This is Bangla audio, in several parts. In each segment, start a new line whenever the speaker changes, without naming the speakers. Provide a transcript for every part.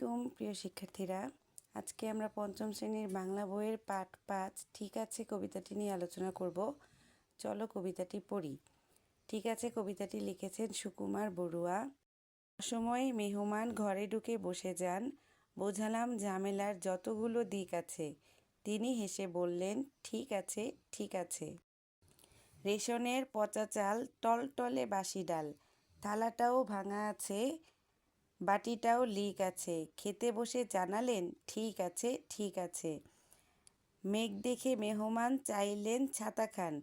আলাইকুম প্রিয় শিক্ষার্থীরা। আজকে আমরা পঞ্চম শ্রেণীর বাংলা বইয়ের পাঠ 5 ঠিক আছে কবিতাটি নিয়ে আলোচনা করব। চলো কবিতাটি পড়ি। ঠিক আছে কবিতাটি লিখেছেন সুকুমার বড়ুয়া। অসময়ে মেহমান ঘরে ঢুকে বসে যান, বোঝালাম ঝামেলার যতগুলো দিক আছে। তিনি হেসে বললেন, ঠিক আছে ঠিক আছে। রেশনের পচা চাল, টলটলে বাসি ডাল, থালাটাও ভাঙা আছে, বাটিটাও লিক আছে। খেতে বসে জানালেন, ঠিক আছে ঠিক আছে। মেঘ দেখে মেহমান চাইলেন ছাতা খান,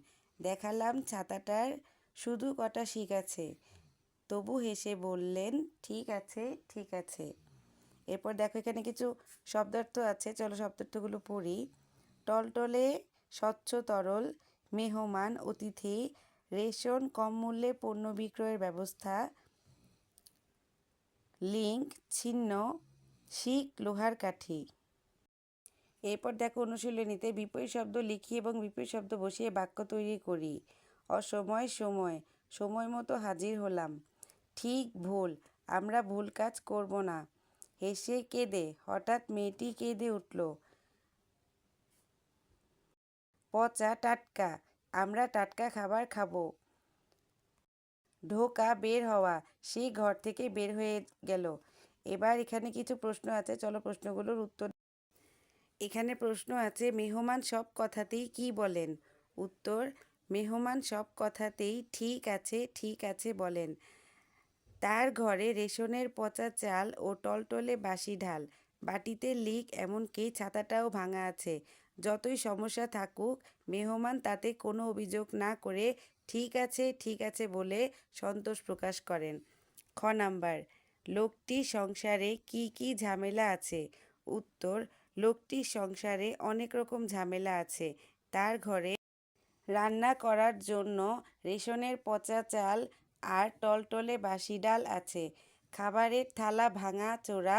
দেখালাম ছাতাটার শুধু কটা শিক আছে। তবু হেসে বললেন, ঠিক আছে ঠিক আছে। এরপর দেখো এখানে কিছু শব্দার্থ আছে, চলো শব্দার্থগুলো পড়ি। টলটলে স্বচ্ছ তরল, মেহমান অতিথি, রেশন কম মূল্যে পণ্য বিক্রয়ের ব্যবস্থা, লিঙ্ক ছিন্ন, শিক লোহার কাঠি। এরপর দেখো অনুশীলনীতে বিপরীত শব্দ লিখি এবং বিপরীত শব্দ বসিয়ে বাক্য তৈরি করি। অসময় সময়, সময় মতো হাজির হলাম। ঠিক ভুল, আমরা ভুল কাজ করব না। হেসে কেঁদে, হঠাৎ মেয়েটি কেঁদে উঠল। পচা টাটকা, আমরা টাটকা খাবার খাবো। ঢোকা বের হওয়া, সে ঘর থেকে বের হয়ে গেল। এবার এখানে কিছু প্রশ্ন আছে, চলো প্রশ্নগুলোর উত্তর। এখানে প্রশ্ন আছে, মেহমান সব কথাতেই কি বলেন? উত্তর, মেহমান সব কথাতেই ঠিক আছে বলেন। তার ঘরে রেশনের পচা চাল ও টলটলে বাসি ঢাল, বাটিতে লিক, এমনকি ছাতাটাও ভাঙা আছে। যতই সমস্যা থাকুক, মেহমান তাতে কোনো অভিযোগ না করে ঠিক আছে বলে সন্তোষ প্রকাশ করেন। খ নাম্বার, লোকটির সংসারে কি কি ঝামেলা আছে? উত্তর, লোকটির সংসারে অনেক রকম ঝামেলা আছে। তার ঘরে রান্না করার জন্য রেশনের পচা চাল আর টলটলে বাসি ডাল আছে। খাবারের থালা ভাঙা চোরা,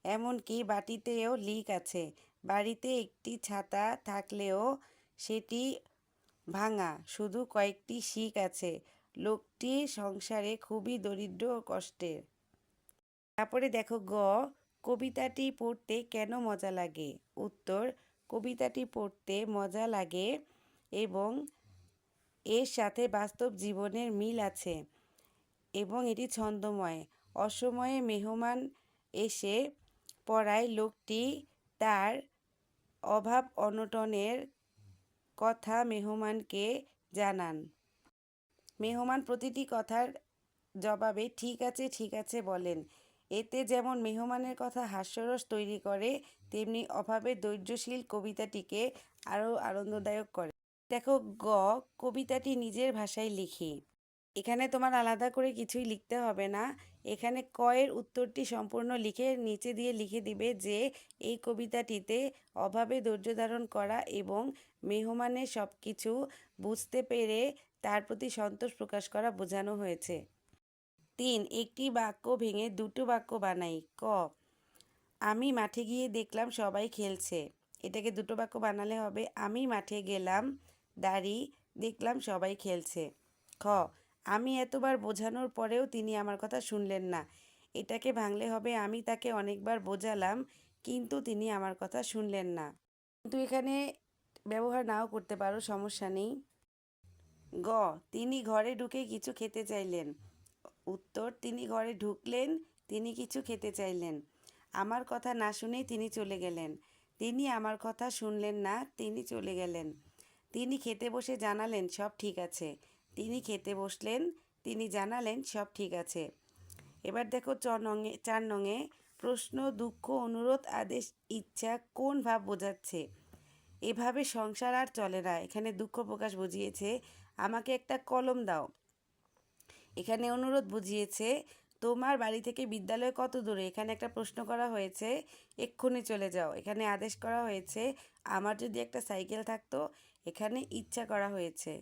এমনকি বাটিতেও লিক আছে। বাড়িতে একটি ছাতা থাকলেও সেটি ভাঙা, শুধু কয়েকটি শিক আছে। লোকটির সংসারে খুবই দরিদ্র ও কষ্টের। তারপরে দেখো গ, কবিতাটি পড়তে কেন মজা লাগে? উত্তর, কবিতাটি পড়তে মজা লাগে এবং এর সাথে বাস্তব জীবনের মিল আছে এবং এটি ছন্দময়। অসময়ে মেহমান এসে পড়ায় লোকটি তার অভাব অনটনের কথা মেহমানকে জানান। মেহমান প্রতিটি কথার জবাবে ঠিক আছে বলেন। এতে যেমন মেহমানের কথা হাস্যরস তৈরি করে, তেমনি অভাবে ধৈর্যশীল কবিতাটিকে আরও আনন্দদায়ক করে। দেখো গ, কবিতাটি নিজের ভাষায় লিখি। এখানে তোমার আলাদা করে কিছুই লিখতে হবে না। এখানে ক এর উত্তরটি সম্পূর্ণ লিখে নিচে দিয়ে লিখে দিবে যে এই কবিতাটিতে অভাবে ধৈর্য ধারণ করা এবং মেহমানের সব কিছু বুঝতে পেরে তার প্রতি সন্তোষ প্রকাশ করা বোঝানো হয়েছে। 3, একটি বাক্য ভেঙে দুটো বাক্য বানাই। ক, আমি মাঠে গিয়ে দেখলাম সবাই খেলছে। এটাকে দুটো বাক্য বানালে হবে, আমি মাঠে গেলাম, দাঁড়ি, দেখলাম সবাই খেলছে। খ, আমি এতবার বোঝানোর পরেও তিনি আমার কথা শুনলেন না। এটাকে ভাঙলে হবে, আমি তাকে অনেকবার বোঝালাম কিন্তু তিনি আমার কথা শুনলেন না। কিন্তু এখানে ব্যবহার নাও করতে পারো, সমস্যা নেই। গ, তিনি ঘরে ঢুকে কিছু খেতে চাইলেন। উত্তর, তিনি ঘরে ঢুকলেন, তিনি কিছু খেতে চাইলেন। আমার কথা না শুনেই তিনি চলে গেলেন। তিনি আমার কথা শুনলেন না, তিনি চলে গেলেন। তিনি খেতে বসে জানালেন সব ঠিক আছে। তিনি খেতে বসলেন, তিনি জানালেন সব ঠিক আছে। এবার দেখো 4 নঙে প্রশ্ন, দুঃখ, অনুরোধ, আদেশ, ইচ্ছা কোন ভাব বোঝাচ্ছে? এভাবে সংসার আর চলে না, এখানে দুঃখ প্রকাশ বুঝিয়েছে। আমাকে একটা কলম দাও, এখানে অনুরোধ বুঝিয়েছে। তোমার বাড়ি থেকে বিদ্যালয় কত দূরে? এখানে একটা প্রশ্ন করা হয়েছে, এক্ষুনি চলে যাও। এখানে আদেশ করা হয়েছে, আমার যদি একটা সাইকেল থাকতো। এখানে ইচ্ছা করা হয়েছে।